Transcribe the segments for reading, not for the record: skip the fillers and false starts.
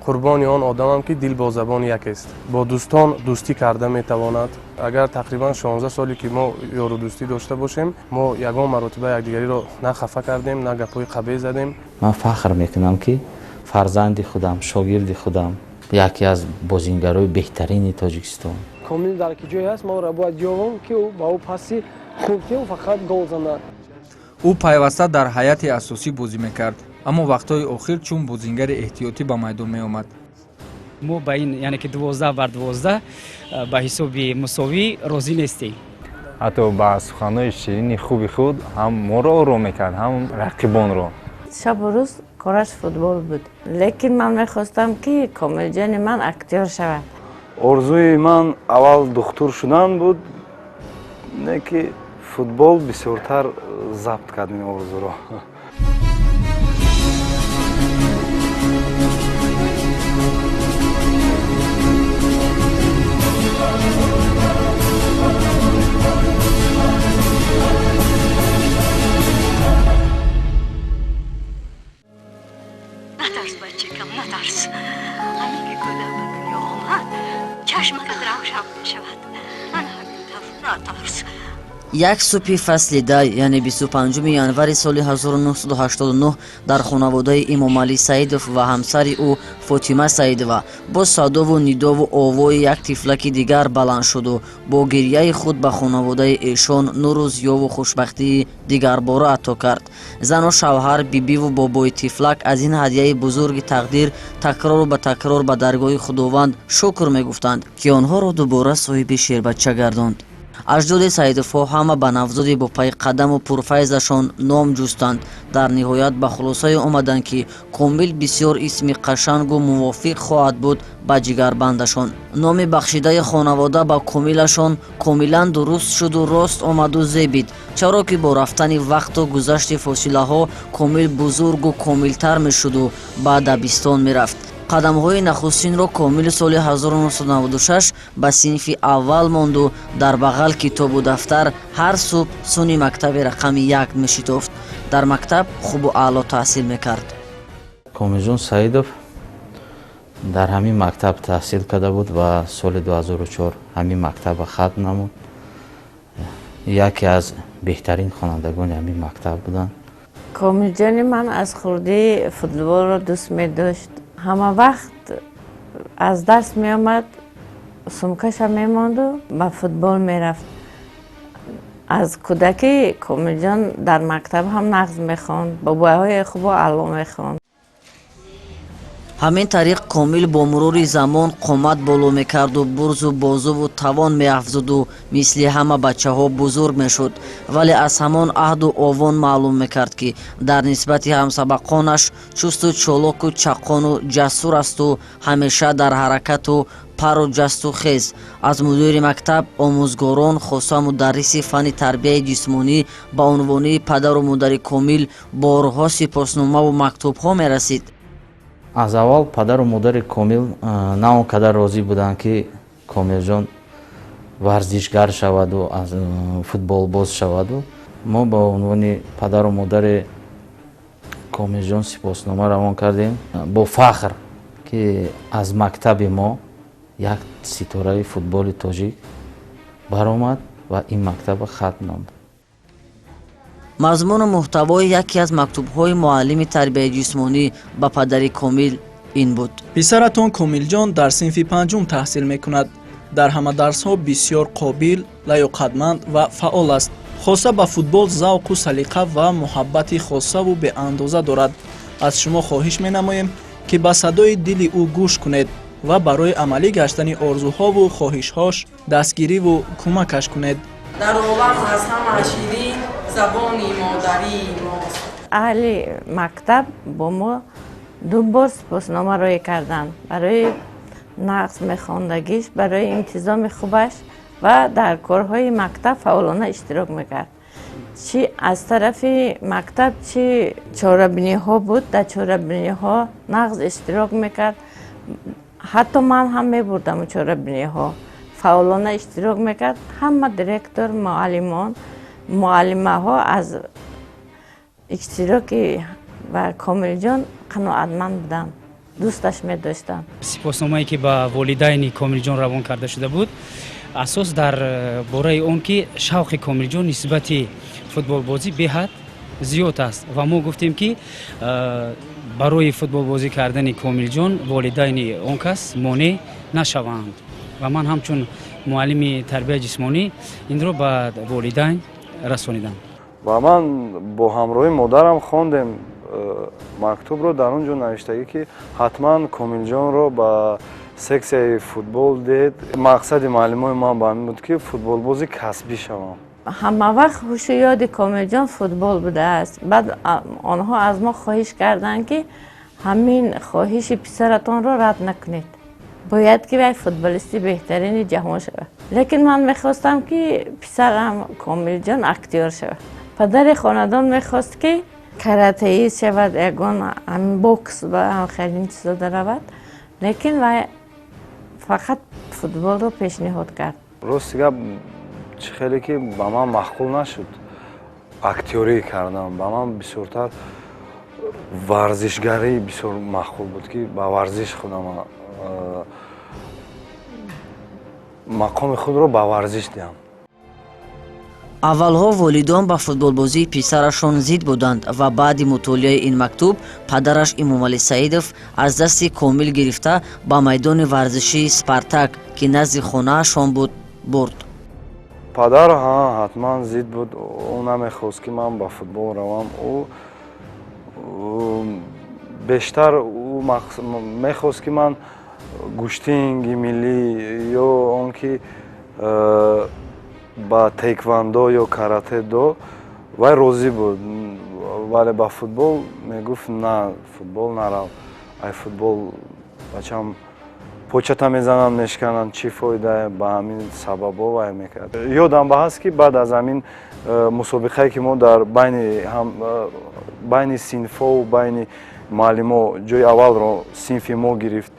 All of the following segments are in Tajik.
قربانی آن آدمم که دل با زبان یک است. با دوستان دوستی کرده میتواند. اگر تقریبا 16 سالی که ما یارو دوستی داشته باشیم، ما یگان مرتبه یکدیگری را نه خفه کردیم، نه گپای قبیح زدیم. من فخر میکنم که فرزند خودم، شاگرد خودم یکی از بازیگرای بهترین تاجیکستان. کامل در کی جای است ما را باید جوان که او با او پاسی خوب که او فقط گل زند. او پیوسته در هیئت اساسی بازی میکرد، اما وقتهای اخیر چون بازیگر احتیاطی به میدان میآمد. ما با این یعنی که 12 بر 12 به حساب مساوی راضی نیستیم. حتی با سخنهای شیرین خوبی خود هم ما را آرام میکرد، هم رقیبان را. شب و روز کارش فوتبال بود، لیکن من میخواستم که کامل جان من اکتر شود. آرزوی من اول دکتر شدن بود، نه که فوتبال بسیارتر ضبط کرد این آرزو را. نترس بچه‌کم، نترس. همین که کودک به دنیا آمد چشمت روشن می‌شود. من همین نترس. یک صبح فصل 10 یعنی 25 январи соли 1989 дар хонаводаи Эмомалӣ Саидов ва ҳамсари ӯ Фотима Саидова бо садову нидову овои як тифлаки дигар баланд шуду бо гирияи худ ба хонаводаи эшон нуру зиёву хушбахтии дигарбора ато кард. зану шавҳар, бибиву бобои тифлак аз ин ҳадияи бузурги тақдир такрору ба такрор ба даргоҳи худованд шукр мегуфтанд ки онҳоро дубора соҳиби шербача гардонд. аҷдоди Саидовҳо ҳама ба навзоди бо пайқадаму пурфайзашон ном ҷустанд. дар ниҳоят ба хулосае омаданд ки Комил бисёр исми қашангу мувофиқ хоҳад буд ба ҷигарбандашон. номи бахшидаи хонавода ба Комилашон комилан дуруст шуду рост омаду зебид, чаро ки бо рафтани вақту гузашти фосилаҳо Комил бузургу комилтар мешуду ба адабистон мерафт. қадамҳои нахустинро Комил соли 1996 ба синфи аввал монду дар бағал китобу дафтар ҳар субҳ суни мактаби рақами 1 мешитофт. дар мактаб хубу аъло таҳсил мекард. Комилҷон Саидов дар ҳамин мактаб таҳсил карда буд ва соли 2004 ҳамин мактаба хатм намуд. яке аз беҳтарин хонандагони ҳамин мактаб буданд. комилҷони ман аз хурдӣ футболро дӯст медошт. ҳама вақт аз дарс меомад, сумкаша мемонду ба футбол мерафт. аз кӯдакӣ Комилҷон дар мактаб ҳам нағз мехонд, бобоиҳои хубу аъло мехонд. ҳамин тариқ Комил бо мурури замон қомат боло мекарду бурзу бозуву тавон меафзуду мисли ҳама бачаҳо бузург мешуд, вале аз ҳамон аҳду овон маълум мекард ки дар нисбати ҳамсабақонаш чусту чолоку чақону ҷасур асту ҳамеша дар ҳаракату пару ҷасту хез. аз мудири мактаб, омӯзгорон, хоса мударриси фанни тарбияи ҷисмонӣ ба унвони падару модари Комил борҳо сипосномаву мактубҳо мерасид. аз аввал падару модари Комил на он қадар розӣ буданд ки Комилҷон варзишгар шаваду аз футболбоз шаваду. мо ба унвони падару модари Комилҷон сипоснома равон кардем бо фахр ки аз мактаби мо як ситораи футболи тоҷик баромад ва ин мактаба хатм намуд. мазмуну муҳтавои яке аз мактубҳои муаллими тарбияи ҷисмонӣ ба падари Комил ин буд: писаратон Комилҷон дар синфи 5 таҳсил мекунад. дар ҳама дарсҳо бисёр қобил, лаёқатманд ва фаъол аст. хоса ба футбол завқу салиқа ва муҳаббати хосаву беандоза дорад. аз шумо хоҳиш менамоем ки ба садои дили ӯ гӯш кунед ва барои амалӣ гаштани орзуҳову хоҳишҳош дастгириву кӯмакаш кунед. дар оварз аз ҳама ширин забони модарии мост. аҳли мактаб бо мо ду бор сипосномароӣ карданд барои нағз мехондагиш, барои интизоми хубаш ва дар корҳои мактаб фаъолона иштирок мекард. чӣ аз тарафи мактаб, чӣ чорабиниҳо буд, дар чорабиниҳо нағз иштирок мекард. ҳатто ман ҳам мебурдам чорабиниҳо, фаъолона иштирок мекард. ҳама директор, муаллимон, муаллимаҳо аз иштироки ва Комилҷон қаноатманд буданд. دوستش می داشتم. سپاسنامه‌ای که با والدین کامل جان روان کرده شده بود اساس در باره اون که شوق کامل جان نسبت فوتبال بازی بهت زیاد است و ما گفتیم که برای فوتبال بازی کردن کامل جان والدین اون کس مانع نشوند و من همچون معلم تربیت جسمانی این رو به والدین رسانیدم. و من با همراهی مادرم خواندم مکتوب رو. در اونجا نوشتگی که حتما کامل جان رو با سکسیای فوتبال دید. مقصد معلمای من با همین بود که فوتبال بازی کسبی شوم. همه وقت هوش و یاد کامل جان فوتبال بوده است. بعد آنها از ما خواهش کردند که همین خواهش پسرتان را رد نکنید. باید که وی فوتبالیستی بهترین جهان شود. لیکن من میخواستم که پسرم کامل جان اکتیور شود. پدر خاندان میخواست که کراته‌ای شود، یگان بوکس و همین چیزا درآورد. لیکن وی فقط فوتبال رو پیشنهاد کرد. راست گپ خیلی که با من مخول نشد اکتیوری کردم. با من بسیارتر ورزشگری بسیار مخول بود که با ورزش خودم مقام خود رو با ورزش دیدم. аввалҳо волидон ба футболбозии писарашон зид буданд ва баъди мутолиаи ин мактуб падараш имомалӣ саидов аз дасти комил гирифта ба майдони варзишии спартак ки назди хонаашон буд бурд. падар ҳатман зид буд. ӯ намехост ки ман ба футбол равам. ӯ бештар мехост ки ман гӯштинги миллӣ ё он ки ба тейквондо ё карате до вай розӣ буд. вале ба футбол мегуфт на футбол нарав. ай футбол бачам почата мезананд мешкананд чӣ фоида. ба ҳамин сабабо вай мекард. ёдам ба ҳаст ки баъд аз ҳамин мусобиқае ки мо дар байни синфҳо байни муаллимо ҷои аввалро синфи мо гирифт.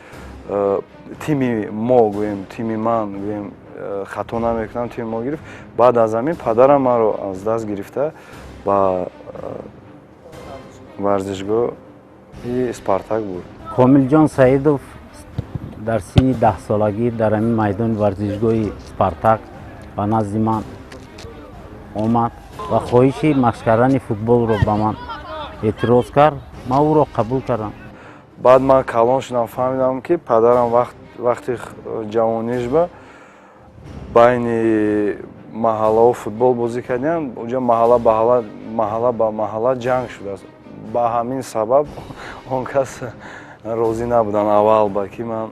тими мо гӯем тими ман гӯем хато намекунам тими мо гирифт. баъд аз ҳамин падарам маро аз даст гирифта ба варзишгоҳи спартак бурд. комилҷон саидов дар синни 10 солагӣ дар ҳамин майдони варзишгоҳи спартак ба назди ман омад ва хоҳиши машқ кардани футболро ба ман эътироз кард. ман ӯро қабул кардам. баъд ман калон шудам, фаҳмидам ки падарам вақти ҷавониш ба байни маҳаллаҳо футбол бозӣ кардем. уҷа маҳалла ба маҳалла ҷанг шудааст. ба ҳамин сабаб он кас розӣ набуданд аввал ба ки ман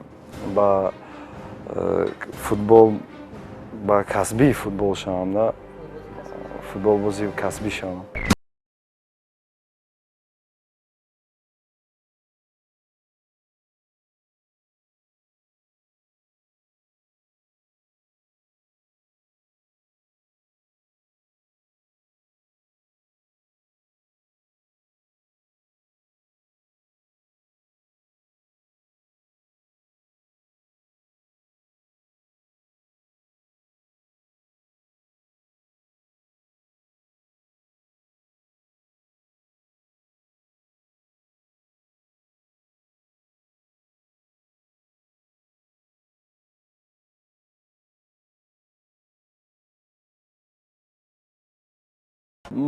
ба футбол ба касби футбол шавам, на футбол бозӣ касбӣ шавам.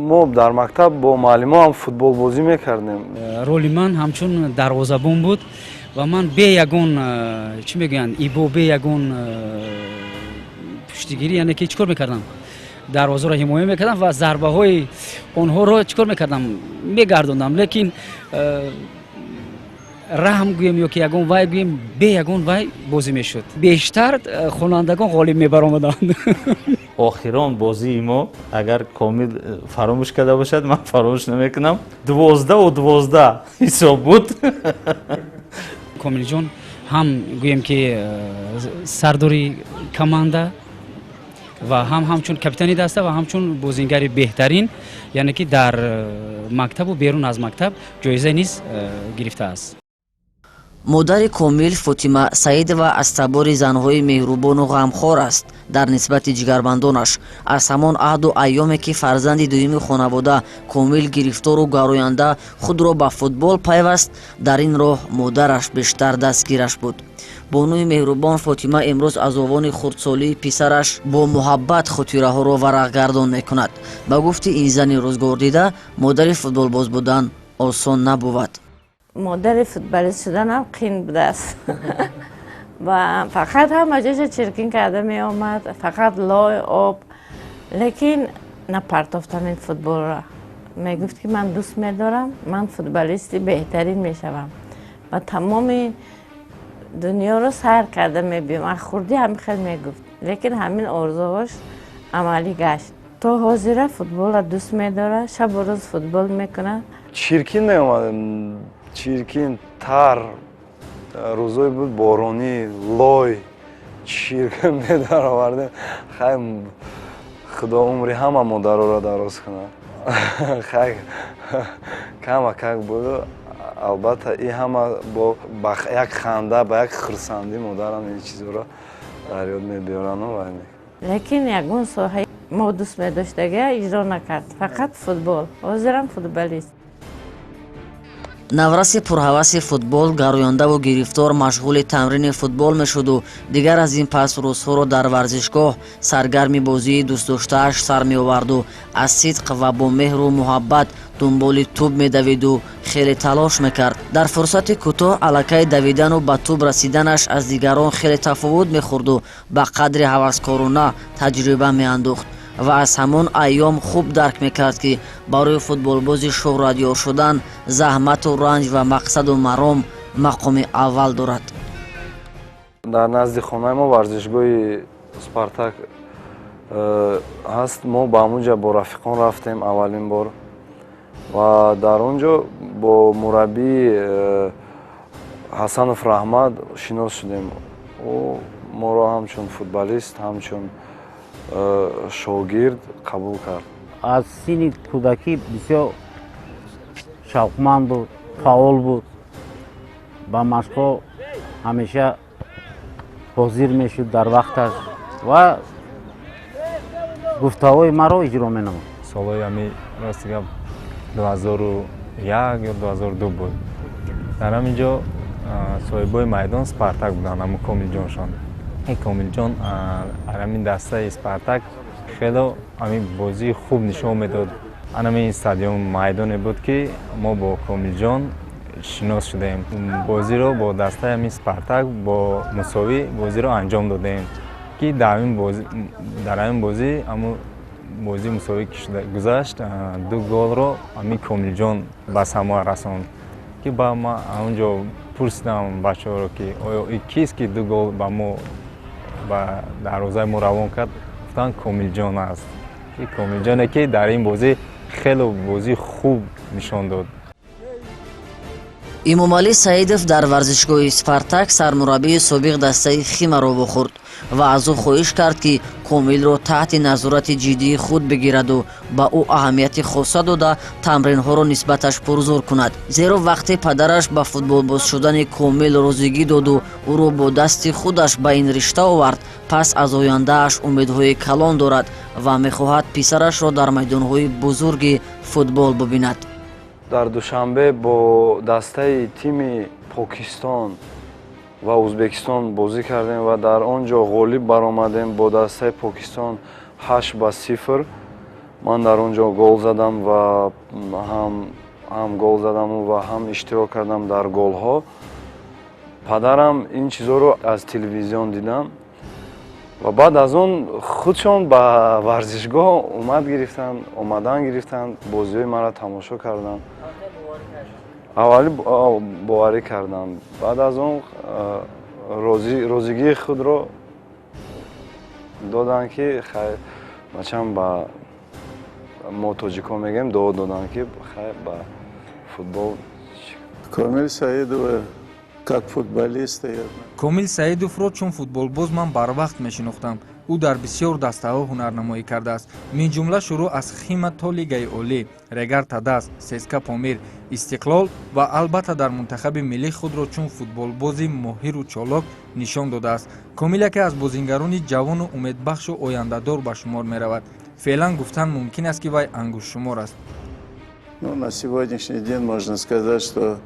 мо дар мактаб бо муаллимо ҳам футбол бозӣ мекардем. роли ман ҳамчун дарвозабон буд ва ман бе ягон чӣ мегӯянд ибо бе ягон пуштигирӣ яъне ки чӣ кор мекардам? дарвозаро ҳимоя мекардам ва зарбаҳои онҳоро чӣ кор мекардам? мегардондам. лекин раҳм гӯем ё ки ягон вай гӯем бе ягон вай бозӣ мешуд. бештар хонандагон ғолиб мебаромаданд. охирон бозии мо агар комил фаромӯш карда бошад ман фаромӯш намекунам. 12-12 ҳисоб буд. комилҷон ҳам гӯем ки сардори команда ва ҳамчун капитани даста ва ҳамчун бозингари беҳтарин яъне ки дар мактабу берун аз мактаб ҷоиза низ гирифтааст. модари Комил Фотима Саидова аз табори занҳои меҳрубону ғамхор аст дар нисбати ҷигарбандонаш. Аз ҳамон аҳду айёме ки фарзанди дуюми хонавода Комил гирифтору гароянда худро ба футбол пайваст, дар ин роҳ модараш бештар дастгираш буд. бонуи меҳрубон Фотима имрӯз аз овони хурдсолии писараш бо муҳаббат хотираҳоро варақгардон мекунад. ба гуфти ин зани рӯзгордида, модари футболбоз будан осон набувад. модари футболист шуданам қиин будааст. ва фақат ҳама ҷоша чиркин карда меомад, фақат лой об, лекин напартофтам ин футболро. мегуфт ки ман дӯст медорам, ман футболисти беҳтарин мешавам ва тамоми дунёро сайр карда мебиём. аз хурдӣ ҳамин хел мегуфт, лекин ҳамин орзуҳош амалӣ гашт. то ҳозира футболро дӯст медорад, шабу рӯз футбол мекунад. чиркин меомадем, чиркин тар, рӯзое буд боронӣ, лой, чиркин медаровардем. хай худо умри ҳама модароро дароз кунад. хай камакак буду. албатта и ҳама ба як ханда, ба як хурсандӣ модарам ин чизоро дар ёд мебиёрану. лекин ягон соҳаи мо дӯст медоштага иҷро накард, фақат футбол. ҳозирам футболист. навраси пурҳаваси футбол гарояндаву гирифтор машғули тамрини футбол мешуду дигар аз ин пас рӯзҳоро дар варзишгоҳ саргарми бозии дӯстдоштааш сар меоварду аз сидқ ва бо меҳру муҳаббат дунболи тӯб медавиду хеле талош мекард. дар фурсати кӯтоҳ аллакай давидану ба тӯб расиданаш аз дигарон хеле тафовут мехӯрду ба қадри ҳаваскорона таҷриба меандӯхт ва аз ҳамон айём хуб дарк мекард ки барои футболбози шӯҳратёр шудан заҳмату ранҷ ва мақсаду маром мақоми аввал дорад. дар назди хонаи мо варзишгоҳи Спартак ҳаст. мо ба ҳамунҷа бо рафиқон рафтем аввалин бор ва дар он ҷо бо мураббии Ҳасанов Раҳмат шинос шудем. ӯ моро ҳамчун футболист, ҳамчун шогирд қабул кард. аз синни кӯдакӣ бисёр шавқманд буд, фаъол буд, ба машқҳо ҳамеша ҳозир мешуд дар вақташ ва гуфтаҳои маро иҷро менамуд. солҳои ҳами рости гап 2001 ё 2002 буд. дар ҳамин ҷо соҳибои майдон Спартак буданд, ҳамун Комилҷоншон. Комилҷон ҳамин дастаи Спартак хело ҳамин бозии хуб нишон медод. ҳамин стадион майдоне буд ки мо бо Комилҷон шинос шудем. бозиро бо дастаи ҳамин Спартак бо мусовӣ бозиро анҷом додем ки дар ҳамин бозӣ ҳамун бозии мусовӣ ки гузашт, 2 голро ҳамин Комилҷон ба самоа расонд ки ба ман ҳамунҷо пурсидам бачаҳоро ки оё кист ки 2 гол ба мо ба дарвозаи мо равон кард. гуфтанд Комилҷон аст. Комилҷоне ки дар ин бозӣ хеле бозии хуб нишон дод. эмомалӣ Саидов дар варзишгоҳи Спартак сармураббии собиқ дастаи Химаро вохӯрд ва аз ӯ хоҳиш кард ки Комилро таҳти назорати ҷиддии худ бигираду ба ӯ аҳамияти хоса дода тамринҳоро нисбаташ пурзур кунад. зеро вақте падараш ба футболбоз шудани Комил розигӣ доду ӯро бо дасти худаш ба ин ришта овард, пас аз ояндааш умедҳои калон дорад ва мехоҳад писарашро дар майдонҳои бузурги футбол бубинад. дар душанбе бо дастаи тими Покистон ва Узбекистон бозӣ кардем ва дар он ҷо ғолиб баромадем бо дастаи Покистон 8-0. ман дар он ҷо гол задам ва ҳам гол задаму ва ҳам иштирок кардам дар голҳо. падарам ин чизоро аз телевизион дидам ва баъд аз он худшон ба варзишгоҳ омадан гирифтанд, бозиҳои маро тамошо карданд. аввали боварӣ кардам. баъд аз он розигии худро доданд ки мачанд ба мо тоҷико мегӯем дод доданд ки хай ба футбол. Комил Саидова как футболиста. комил саидовро чун футболбоз ман барвақт мешинохтам. ӯ дар бисёр дастаҳо ҳунарнамоӣ кардааст. минҷумла шурӯъ аз хима то лигаи олӣ, регар тадас, сеска помир, истиқлол ва албатта дар мунтахаби миллии худро чун футболбози моҳиру чолок нишон додааст. комил яке аз бозингарони ҷавону умедбахшу ояндадор ба шумор меравад. феълан гуфтан мумкин аст ки вай ангушшумор аст. На сегодняшний день можно сказать, что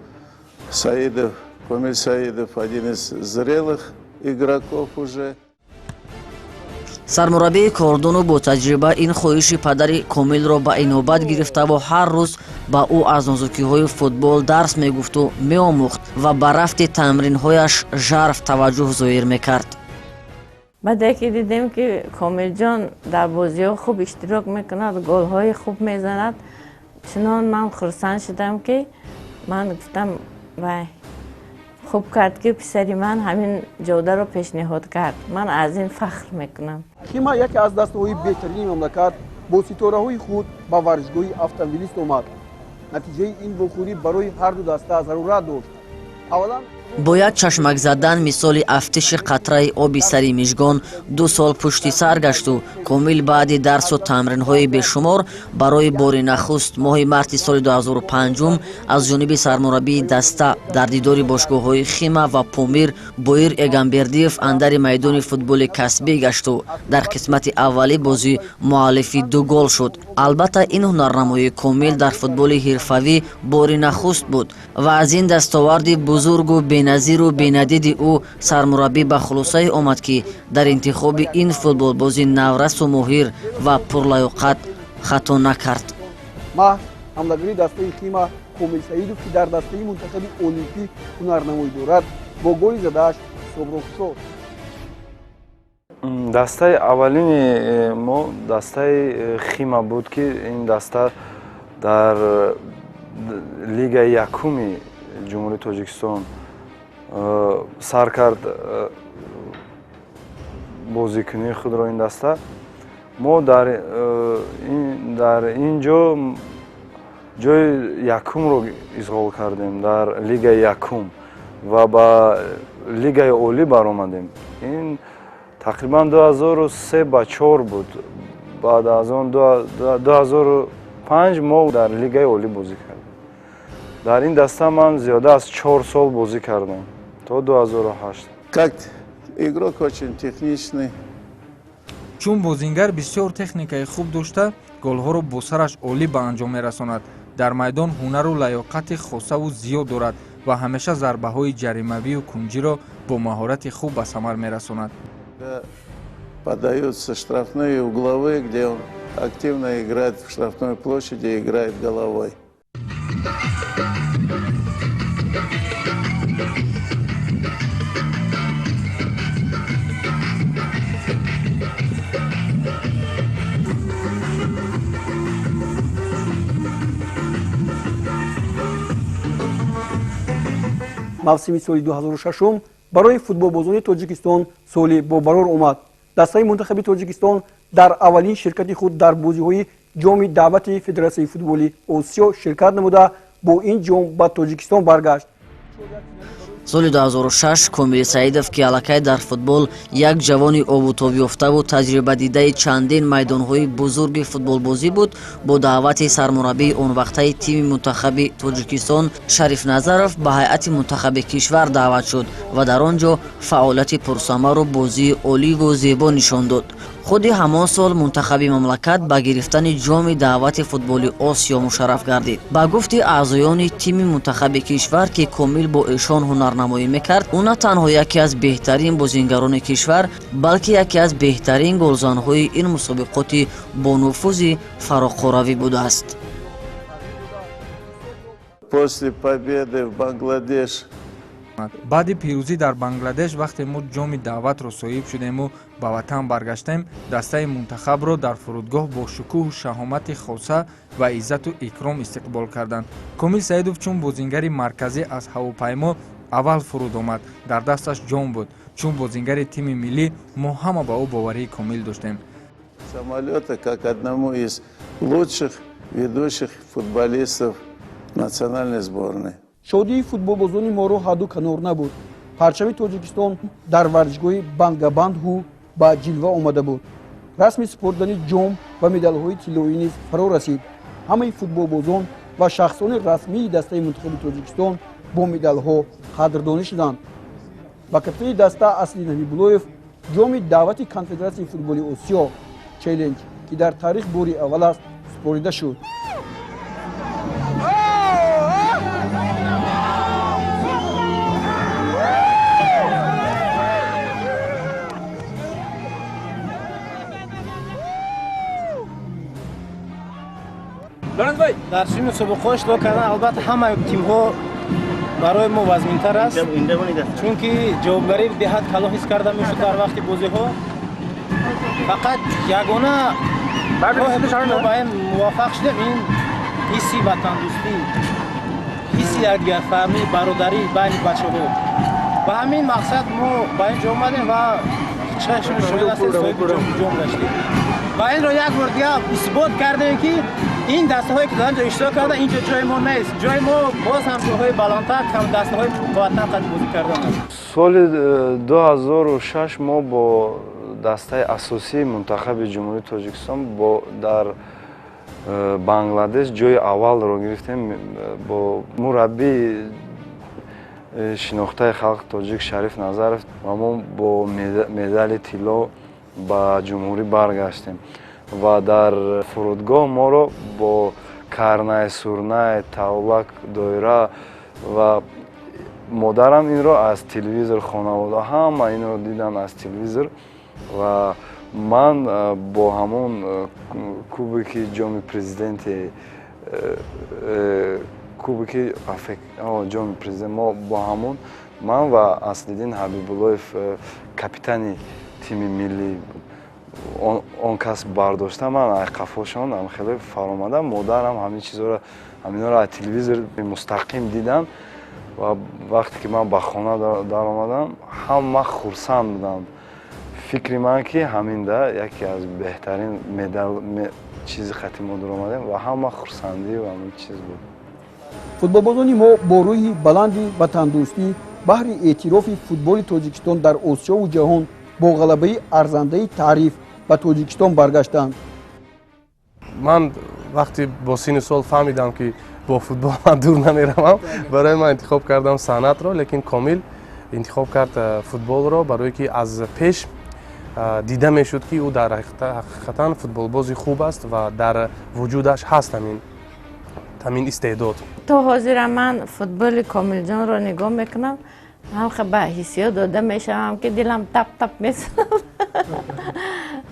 Комил Саидов один из зрелых игроков уже. сармураббии кордону бо таҷриба ин хоҳиши падари комилро ба инобат гирифта ва ҳар рӯз ба ӯ аз нозукиҳои футбол дарс мегуфту меомӯхт ва ба рафти тамринҳояш жарф таваҷҷӯҳ зоҳир мекард. баъде ки дидем ки комилҷон дар бозиҳо хуб иштирок мекунад, голҳои хуб мезанад, чунон ман хурсанд шудам ки ман гуфтам вай хуб кард ки писари ман ҳамин ҷодаро пешниҳод кард. ман аз ин фахр мекунам. хима яке аз дастаҳои беҳтарини мамлакат бо ситораҳои худ ба варзишгоҳи автомобилист омад. натиҷаи ин вохӯрӣ барои ҳарду даста зарурат дошт. аввалан бо як чашмак задан мисоли афтиши қатраи оби сари мижгон 2 сол пушти сар гашту комил баъди дарсу тамринҳои бешумор барои бори нахуст моҳи марти соли 2005 аз ҷониби сармураббии даста дар дидори бошгоҳҳои хима ва помир боир эгамбердиев андари майдони футболи касбӣ гашту дар қисмати аввали бозӣ муаллифи 2 гол шуд. албатта ин ҳунарнамоии комил дар футболи ҳирфавӣ бори нахуст буд ва аз ин дастоварди бузургу беназиру бенадиди ӯ сармураббӣ ба хулосае омад ки дар интихоби ин футболбози наврасу моҳир ва пурлаёқат хато накард. маҳз ҳамлагари дастаи хима комил саидов ки дар дастаи мунтахаби олимпӣ ҳунарнамоӣ дорад бо голи задааш ҳисобро шуд. дастаи аввалини мо дастаи хима буд ки ин даста дар лигаи якуми ҷумҳурии тоҷикистон сар кард бозикунии худро ин даста. мо дар ин ҷои якумро изғол кардем дар лигаи якум ва ба лигаи олӣ баромадем. ин тақрибан 2003 ба 4 буд. баъд аз он 2005 мо дар лигаи олӣ бозӣ кардем. дар ин даста ман зиёда аз 4 сол бозӣ кардам то 2008. Как игрок очень техничный. чун бозингар бисёр техникаи хуб дошта голҳоро бо сараш олӣ ба анҷом мерасонад. дар майдон ҳунару лаёқати хосаву зиёд дорад ва ҳамеша зарбаҳои ҷаримавию кунҷиро бо маҳорати хуб ба самар мерасонад. Подаются штрафные угловые, где он активно играет в штрафной площади и играет головой. мавсими соли 2006 барои футболбозони тоҷикистон соли бобарор омад. дастаи мунтахаби тоҷикистон дар аввалин ширкати худ дар бозиҳои ҷоми даъвати федератсияи футболи осиё ширкат намуда бо ин ҷом ба тоҷикистон баргашт. соли 2006 комили саидов ки аллакай дар футбол як ҷавони обутобёфтаву таҷрибадидаи чандин майдонҳои бузурги футболбозӣ буд бо даъвати сармураббии онвақтаи тими мунтахаби тоҷикистон шариф назаров ба ҳайати мунтахаби кишвар даъват шуд ва дар он ҷо фаъолияти пурсамару бозии оливу зебо нишон дод. худи ҳамон сол мунтахаби мамлакат ба гирифтани ҷоми даъвати футболи осиё мушарраф гардид. ба гуфти аъзоёни тими мунтахаби кишвар ки комил бо эшон ҳунарнамоӣ мекард, ӯ на танҳо яке аз беҳтарин бозингарони кишвар, балки яке аз беҳтарин голзанҳои ин мусобиқоти бонуфузи фароқоравӣ будааст. После победы в Бангладеш баъди пирӯзӣ дар бангладеш вақте мо ҷоми даъватро соҳиб шудему ба ватан баргаштем, дастаи мунтахабро дар фурудгоҳ бо шукӯҳу шаҳомати хоса ва иззату икром истиқбол карданд. комил саидов чун бозингари марказӣ аз ҳавопаймо аввал фуруд омад. дар дасташ ҷом буд. чун бозингари тими миллӣ мо ҳама ба ӯ боварии комил доштем. самолета как одному из лучших ведущих футболистов национальной сборной. шодии футболбозони моро ҳадду канор набуд. парчами тоҷикистон дар варзишгоҳи бангабандҳу ба ҷилва омада буд. расми супордани ҷом ва медалҳои тиллоӣ низ фаро расид. ҳамаи футболбозон ва шахсони расмии дастаи мунтахаби тоҷикистон бо медалҳо қадрдонӣ шуданд. ба капитани даста Асли Набибуллоев ҷоми даъвати конфедератсияи футболи Осиё челленҷ, ки дар таърих бори аввал аст, супорида шуд. дар шими субуқҳо иштирок кардан албатта ҳамаи тимҳо барои мо вазминтар аст, чунки ҷавобгарӣ беҳад калон ҳис карда мешуд дар вақти бозиҳо. фақат ягона ба ин муваффақ шудем, ин ҳисси ватандӯстӣ, ҳисси якдигарфаҳмӣ, бародарӣ байни бачаҳо. ба ҳамин мақсад мо ба ин ҷо омадем ва ҷом гаштем ва инро як бор дига исбот кардем ки ин дастаҳое ки дар ин ҷо иштирок карда ин ҷо ҷои мо нест. ҷои мо боз ҳам ҷойҳои баландтар, кам дастаҳои ватан қад бозӣ кардан аст. соли 2006 мо бо дастаи асосии мунтахаби ҷумҳурии Тоҷикистон дар Бангладеш ҷои аввалро гирифтем. бо мураббии шинохтаи халқи тоҷик Шариф Назаров ва мо бо медали тилло ба ҷумҳурӣ баргаштем ва дар фурудгоҳ моро бо карнай, сурнай, тавлак, доира ва модарам инро аз телевизор, хонавода ҳама инро дидан аз телевизор ва ман бо ҳамон кубоки ҷоми президенти кубоки ҷоми президент мо бо ҳамон ман ва Аслиддин Ҳабибуллоев капитани тими миллӣ он кас бардошта, ман айқафо шондам, хеле фаромада. Модарам ҳамин чизҳоро ҳаминҳоро аз телевизор мустақим дидан ва вақте ки ман ба хона даромадам, ҳама хурсанд буданд. фикри ман ки ҳамин да яке аз беҳтарин медал чизи хати мо даромадем ва ҳама хурсандӣ ва ҳамин чиз буд. футболбозони мо бо рӯҳи баланди ватандӯстӣ баҳри эътирофи футболи Тоҷикистон дар Осиёву ҷаҳон бо ғалабаи арзандаи таъриф ба Тоҷикистон баргаштанд. ман вақти бо сини сол фаҳмидам ки бо футбол ман дур намеравам, барои ман интихоб кардам санъатро, лекин Комил интихоб кард футболро, барое ки аз пеш дида мешуд ки ӯ дар ҳақиқатан футболбози хуб аст ва дар вуҷудаш ҳаст ҳамин истеъдод. то ҳозира ман футболи Комилҷонро нигоҳ мекунам, ҳалқа ба ҳиссиёт дода мешавам ки дилам тап тап месонам,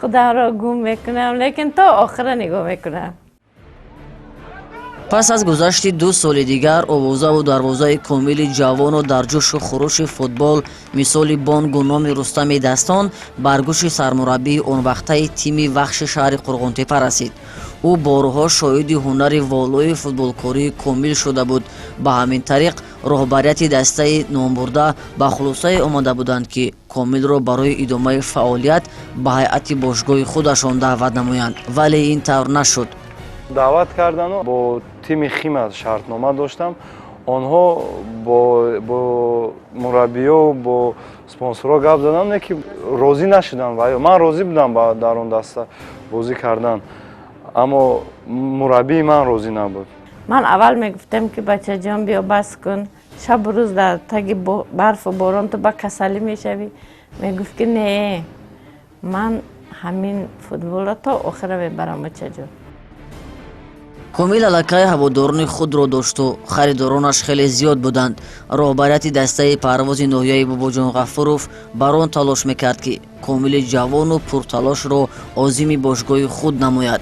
худамро гум мекунам, лекин то охира нигоҳ мекунам. пас аз гузашти 2 соли дигар овозаву дарвозаи Комили ҷавону дар ҷӯшу хурӯши футбол мисоли Бонгу номи Рустами Дастон бар гӯши сармураббии он вақтаи тими вахши шаҳри Қурғонтепа расид. ӯ борҳо шоҳиди ҳунари волои футболкории Комил шуда буд. ба ҳамин тариқ роҳбарияти дастаи номбурда ба хулосае омада буданд ки Комилро барои идомаи фаъолият ба ҳайати бошгоҳи худашон даъват намоянд, вале ин тавр нашуд. даъват кардану бо тими Химат шартнома доштам. онҳо бо мураббиё бо спонсорҳо гап задан, не ки розӣ нашуданд. ман розӣ будам дар он даста бозӣ кардан, аммо мураббии ман розӣ набуд. ман аввал мегуфтам ки бачаҷон биё бас кун, шабу рӯз дар таги барфу борон ту ба касалӣ мешавӣ. мегуфт ки не, ман ҳамин футболро то охира мебарам бачаҷон. Комил аллакай ҳаводорони худро дошту харидоронаш хеле зиёд буданд. роҳбарияти дастаи парвози ноҳияи Бобоҷон Ғафуров бар он талош мекард ки Комили ҷавону пурталошро озими бошгоҳи худ намояд.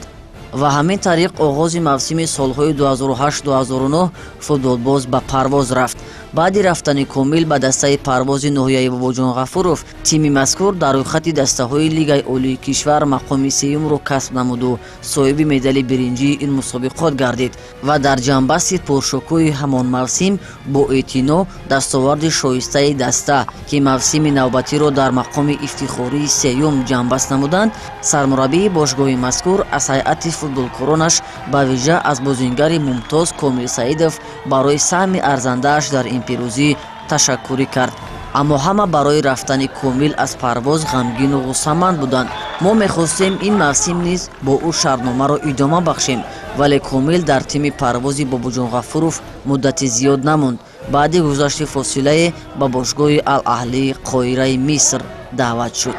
ва ҳамин тариқ оғози мавсими солҳои 2008-2009 футболбоз ба парвоз рафт. баъди рафтани Комил ба дастаи парвози ноҳияи Бобоҷон Ғафуров, тими мазкур дар рӯйхати дастаҳои Лигаи олии кишвар мақоми сеюмро касб намуду соҳиби медали биринҷии ин мусобиқот гардид ва дар ҷанбасти пуршукӯҳи ҳамон мавсим бо эътино дастоварди шоистаи даста ки мавсими навбатиро дар мақоми ифтихории сеюм ҷанбаст намуданд, сармураббии бошгоҳи мазкур аз ҳайати футболкоронаш ба вижа аз бозингари мумтоз Комил Саидов барои саҳми арзандааш дар ин пирӯзӣ ташаккурӣ кард. аммо ҳама барои рафтани Комил аз парвоз ғамгину ғуссаманд буданд. мо мехостем ин мавсим низ бо ӯ шартномаро идома бахшем, вале Комил дар тими парвози Бобоҷон Ғафуров муддати зиёд намонд. баъди гузашти фосилае ба бошгоҳи Ал-Аҳлии Қоҳираи Миср даъват шуд.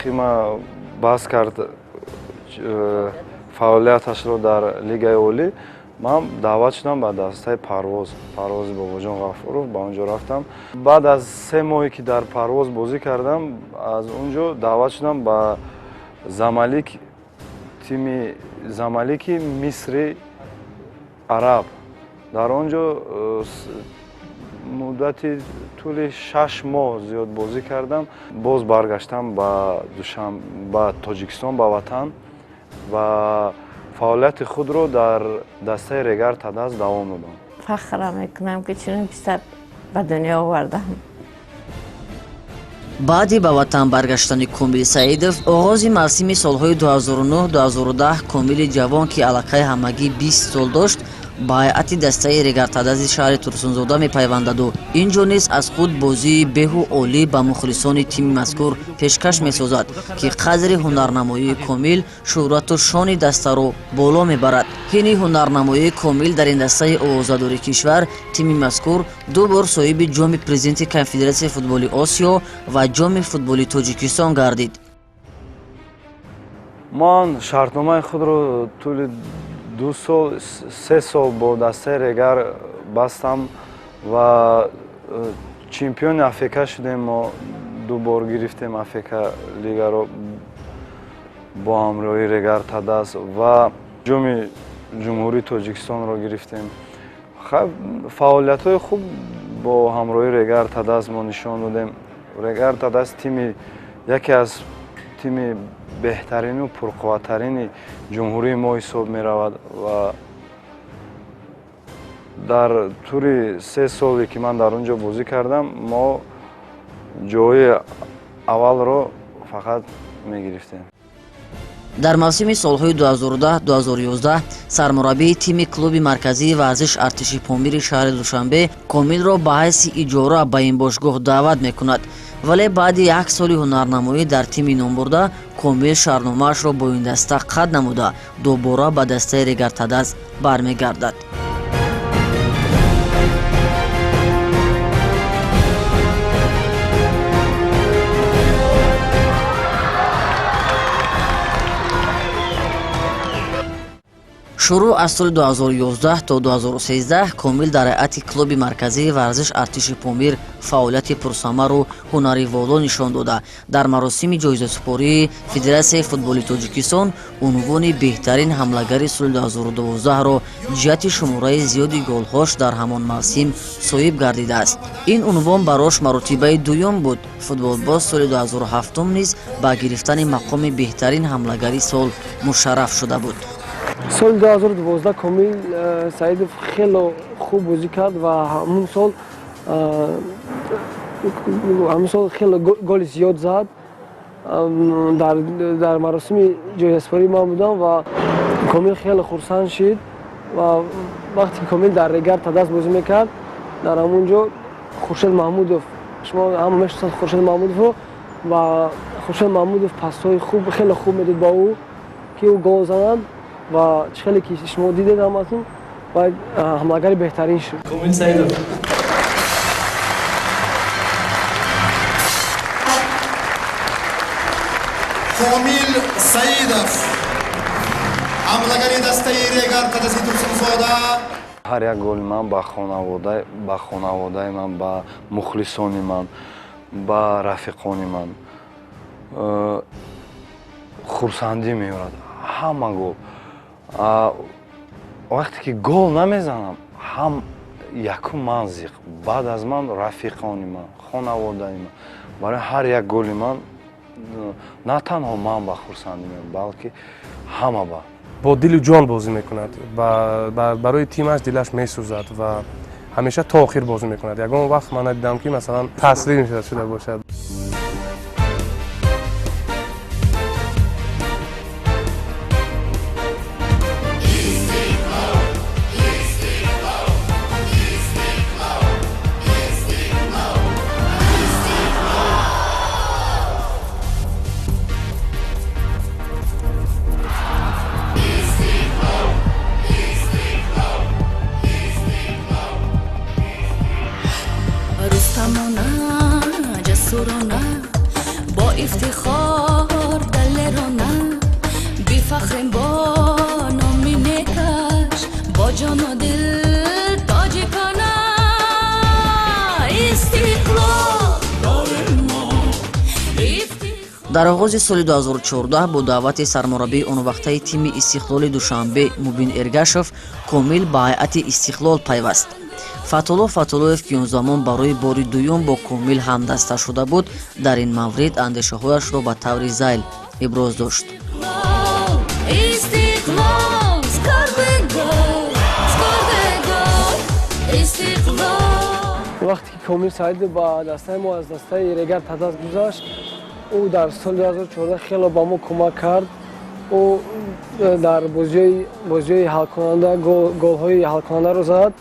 хима баҳс кард фаъолияташро дар Лигаи олӣ. ман даъват шудам ба дастаи парвози Бобоҷон Ғафуров. ба онҷо рафтам. баъд аз 3 моҳе ки дар парвоз бозӣ кардам, аз онҷо даъват шудам ба тими Замалики Мисри Араб. дар онҷо муддати тӯли 6 моҳ зиёд бозӣ кардам. боз баргаштам ба Тоҷикистон, ба ватан ва фаъолияти худро дар дастаи Регар Тадас давом додам. фахр мекунам ки чунин писар ба дунё овардам. баъди ба ватан баргаштани Комил Саидов, оғози мавсими солҳои 2009-2010 Комили ҷавон ки аллакай ҳамагӣ 20 сол дошт, ба ҳайати дастаи Регартадази шаҳри Турсунзода мепайвандаду инҷо низ аз худ бозии беҳу олӣ ба мухлисони тими мазкур пешкаш месозад, ки қадри ҳунарнамоии Комил шӯҳрату шони дастаро боло мебарад. ҳини ҳунарнамоии Комил дар ин дастаи овозадории кишвар, тими мазкур 2 бор соҳиби ҷоми президенти Конфедератсияи футболи Осиё ва ҷоми футболи Тоҷикистон гардид. ман шартномаи худро тӯли 3 сол бо дастаи Регар бастам ва чемпиони Африка шудем. мо 2 бор гирифтем Африка лигаро бо ҳамроҳии Регар Тадас ва ҷоми ҷумҳурии Тоҷикистонро гирифтем. фаъолиятҳои хуб бо ҳамроҳии Регар Тадас мо нишон додем. Регар Тадас яке аз тими беҳтарину пурқувваттарини ҷумҳурии мо ҳисоб меравад ва дар тӯри 3 соле ки ман дар он ҷо бозӣ кардам, мо ҷои аввалро фақат мегирифтем. дар мавсими солҳои 2010-2011 сармураббии тими клуби марказии варзиш артиши помири шаҳри Душанбе Комилро ба ҳайси иҷора ба ин бошгоҳ даъват мекунад, вале баъди 1 соли ҳунарнамоӣ дар тими номбурда Комил шаҳрномаашро бо ин даста қатъ намуда дубора ба дастаи Регар Тадас бармегардад. шурӯъ аз соли 2011 то 2013 Комил дар ҳайати клуби марказии варзиш артиши Помир фаъолияти пурсамару ҳунари воло нишон дода, дар маросими ҷоизасупории Федератсияи футболи Тоҷикистон унвони беҳтарин ҳамлагари соли 2012-ро ҷиҳати шумораи зиёди голҳош дар ҳамон мавсим соҳиб гардидааст. ин унвон барош маротибаи дуюм буд. Футболбоз соли 2007 низ ба гирифтани мақоми беҳтарин ҳамлагари сол мушарраф шуда буд. соли 2012 Комил Саидов хело хуб бозӣ кард ва ҳамон сол хело голи зиёд зад. дар маросими ҷоизасупорӣ ман будам ва Комил хело хурсанд шид ва вақте ки Комил дар Регар Тадас бозӣ мекард, дар ҳамон ҷо Хуршед Маҳмудов, шумо ҳама мешиносед Хуршед Маҳмудовро, ва Хуршед Маҳмудов пасҳои хело хуб медод ба ӯ ки ӯ гол занад ва чӣ хеле ки шумо дидед ҳаматон ва ҳамлагари беҳтарин шуд. Комил Саидов. Комил Саидов, ҳамлагари дастаи Регар Тадаси Турсунзода. ҳар як голи ман ба хонаводаи ман, ба мухлисони ман, ба рафиқони ман хурсандӣ меорад. ҳама гол вақте ки гол намезанам, якум манзиқ баъд аз ман рафиқони ман хонаводаи ман барои ҳар як голи ман на танҳо ман ба хурсандӣ меам балки ҳама ба бо дилу ҷон бозӣ мекунад барои тимаш дилаш месӯзад ва ҳамеша то охир бозӣ мекунад. Ягон вақт ман дидам ки масалан таслим шуда бошад. جسورانه با افتخار دلرانه بی فخریم با نامی نکش با جان و دل تاجیکانه استقلال داریم ما дар оғози соли 2014 бо даъвати сармураббии он вақтаи тими истиқлоли душанбе мубин эргашев комил ба ҳайати истиқлол пайваст. Фатулло Фатуллоев ки он замон барои бори дуюм бо комил ҳамдаста шуда буд, дар ин маврид андешаҳояшро ба таври зайл иброз дошт. вақте ки комил саидов ба дастаи мо аз дастаи регар тадас гузашт, ӯ дар соли 2014 хело ба мо кӯмак кард. ӯ дар бозиҳои ҳалкунанда голҳои ҳалкунандаро зад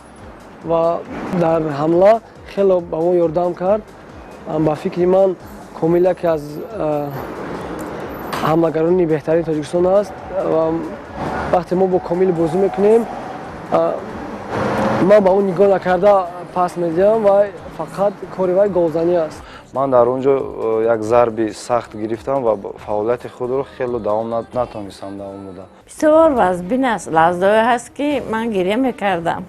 ва дар ҳамла хело ба мо ёрдам кард. ба фикри ман комил яке аз ҳамлагарони беҳтарини тоҷикистон аст. вақте мо бо комил бозӣ мекунем, ман ба ӯ нигоҳ накарда пас медиҳам ва фақат кори вай голзанӣ аст. ман дар он ҷо як зарби сахт гирифтам ва фаъолияти худро хело давом натонистам давом будам. бисёр вазбин аст. лаҳзае ҳаст ки ман гирья мекардам.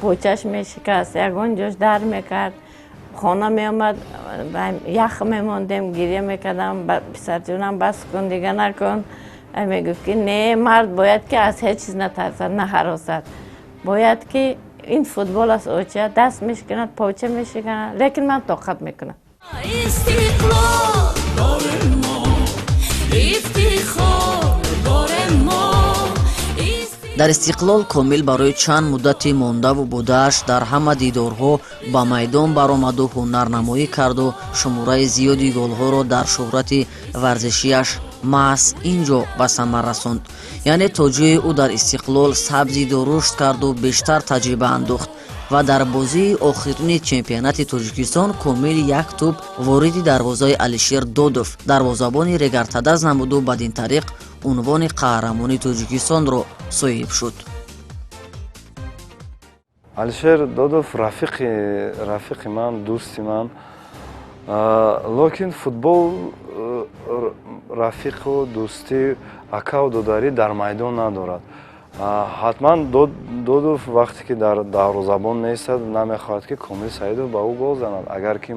почаш мешикаст, ягон ҷош дар мекард, хона меомад, ях мемондем, гирья мекардам. писарҷонам бас кун, дига накун. мегуфт ки не, мард бояд ки аз ҳеҷ чиз натарсад, наҳаросад. бояд ки ин футбол аст, оча даст мешиканад, поча мешиканад, лекин ман тоқат мекунам. استقلال داریم ما افتخار داریم ما дар истиқлол комил барои чанд муддати мондаву будааш дар ҳама дидорҳо ба майдон баромаду ҳунарнамоӣ карду шумораи зиёди голҳоро дар шӯҳрати варзишиаш маҳз ин ҷо ба самар расонд. яъне то ҷое ӯ дар истиқлол сабзиду рушд карду бештар таҷриба андохт ва дар бозии охирини чемпионати тоҷикистон комил як тӯб вориди дарвозаи Алишер Додов, дарвозабони регартадаз намуду бадин тариқ унвони қаҳрамони тоҷикистонро соҳиб шуд. Алишер Додов рафиқи ман, дӯсти ман, лекин футбол рафиқу дӯстӣ, акау додарӣ дар майдон надорад. ҳатман Додов вақте ки дар дарвозабон меистад, намехоҳад ки Комил Саидов ба ӯ гол занад. агар ки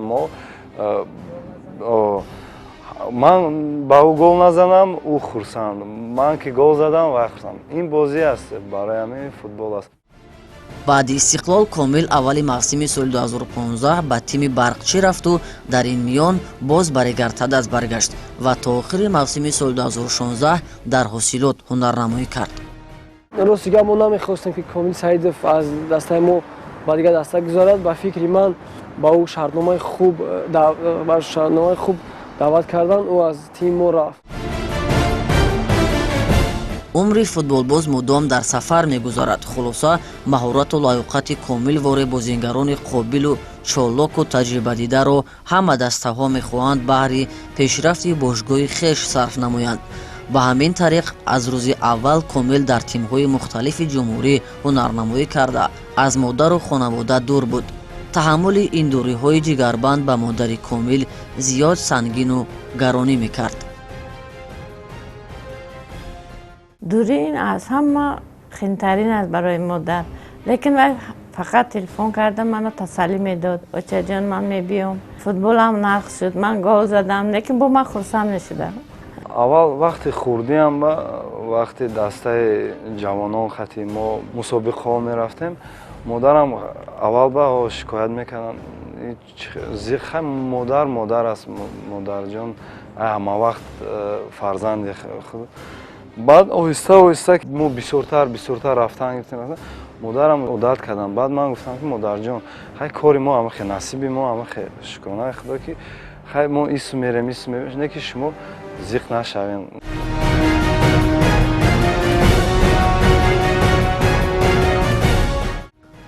ман ба ӯ гол назанам, ӯ хурсанд, ман ки гол задам, вай хурсанд. ин бозӣ аст, барои ҳамин футбол аст. баъди истиқлол комил аввали мавсими соли 2015 ба тими барқчӣ рафту дар ин миён боз ба регартадаз баргашт ва то охири мавсими соли 2016 дар ҳосилот ҳунарнамоӣ кард. ростига мо намехостем ки Комил Саидов аз дастаи мо ба дигар даста гузарад. ба фикри ман ба ӯ шартномаи хуб даъват кардан, ӯ аз тими мо рафт. умри футболбоз мудом дар сафар мегузарад. хулоса маҳорату лаёқати комилвори бозингарони қобилу чолоку таҷрибадидаро ҳама дастаҳо мехоҳанд баҳри пешрафти бошгоҳи хеш сарф намоянд. ба ҳамин тариқ аз рӯзи аввал комил дар тимҳои мухталифи ҷумҳурӣ ҳунарнамоӣ карда аз модару хонавода дур буд. таҳаммули ин дуриҳои ҷигарбанд ба модари комил зиёд сангину гаронӣ мекард. дури ин аз ҳама хинтарин аст барои модар. лекин вай фақат телефон карда маро тасаллӣ медод. очаҷон, ман мебиём, футболам нақс шуд, ман гол задам, лекин бо ман хурсанд мешудам. аввал вақти хурдиам, вақти дастаи ҷавонон хати мо мусобиқаҳо мерафтем, модарам аввал ба шикоят мекарданд зиқ модар аст модарҷон ҳама вақт фарзанди худ баъд оҳиста оҳиста мо бисёртар рафтан гирифтем модарам одат кардам баъд ман гуфтам ки модарҷон хай кори мо ҳама хе насиби мо ҳама хе шукронаи худо ки хай мо ису мерем не ки шумо зиқ нашавем.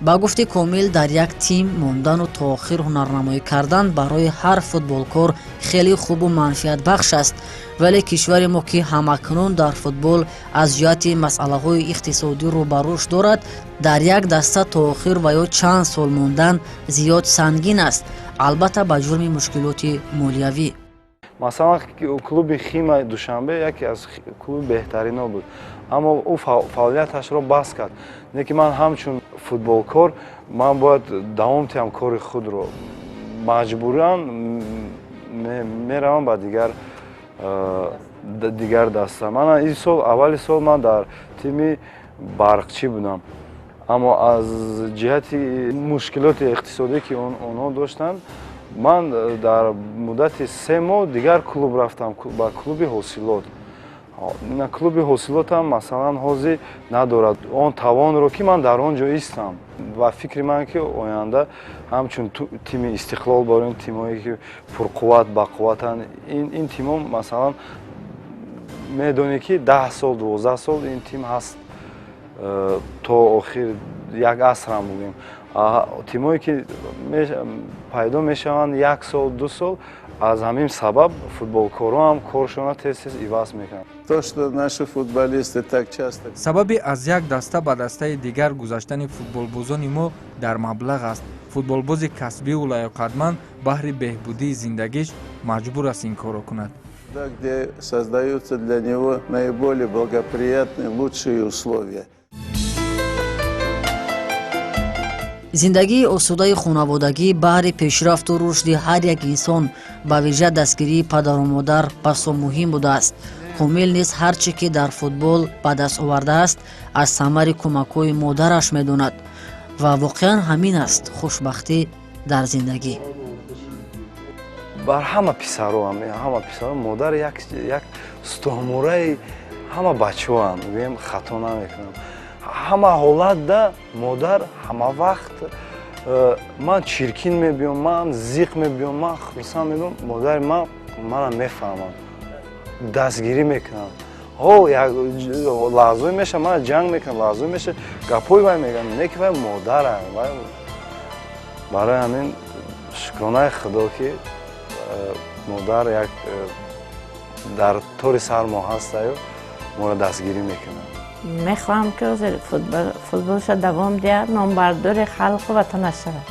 ба гуфти Комил дар як тим мондану то охир ҳунарнамоӣ кардан барои ҳар футболкор хеле хубу манфиатбахш аст, вале кишвари мо ки ҳамакнун дар футбол аз ҷиҳати масъалаҳои иқтисодӣ рӯбарӯш дорад, дар як даста то охир ва ё чанд сол мондан зиёд сангин аст, албатта ба ҷурми мушкилоти молиявӣ. Масалан клуби Хима Душанбе яке аз клуби беҳтарино буд, аммо ӯ фаъолияташро бас кард. Не ки ман ҳамчун футболкор ман бояд давом диҳам кори худро, маҷбуран меравам ба дигар даста. Ман ин сол аввали сол ман дар тими Барқчӣ будам, аммо аз ҷиҳати мушкилоти иқтисодӣ ки онҳо доштанд ман дар муддати 3 моҳ дигар клуб рафтам ба клуби ҳосилот. Клуби ҳосилотам масалан ҳозир надорад он тавонро ки ман дар он ҷо истам ва фикри ман ки оянда ҳамчун тими Истиқлол борем тимое ки пурқувват бақувватанд ин тимо масалан медонӣ ки 10 сол 12 сол ин тим ҳаст то охир як асрам бугем. Тимое ки пайдо мешаванд 1 сол 2 сол аз ҳамин сабаб футболкорҳо ҳам коршона тез иваз мекунанд. То, что наши футболисты так часто... Сабаби аз як даста ба дастаи дигар гузаштани футболбозони мо дар маблағ аст. Футболбози касбию лаёқатманд баҳри беҳбудии зиндагиш маҷбур аст ин корро кунад. Где создаются для него наиболее благоприятные, лучшие условия. зиндагии осудаи хонаводагӣ баҳри пешрафту рушди ҳар як инсон ба виҷа дастгирии падару модар басо муҳим будааст. Комил низ ҳарче ки дар футбол ба даст овардааст аз самари кӯмакҳои модараш медонад ва воқеан ҳамин аст хушбахтӣ дар зиндагӣ. Бар ҳама писаро модар як стомураи ҳама бачаҳоанд, гӯем хато намекунам. ҳама ҳолатда модар ҳама вақт ман чиркин мебиём, ман зиқ мебиём, ман хурсанд мебиём, модари мана мефаҳмад, дастгирӣ мекунад. лаҳзое меша мана ҷанг мекунад, лаҳзое меша гапҳои вай мегӯям, не ки вай модар аст. Барои ҳамин шукронаи худо ки модар як дар тори сар мо ҳастаю моро дастгирӣ мекунад. мехоҳам ки ҳозир футболша давом диҳад, номбардори халқу ватанаш шавад.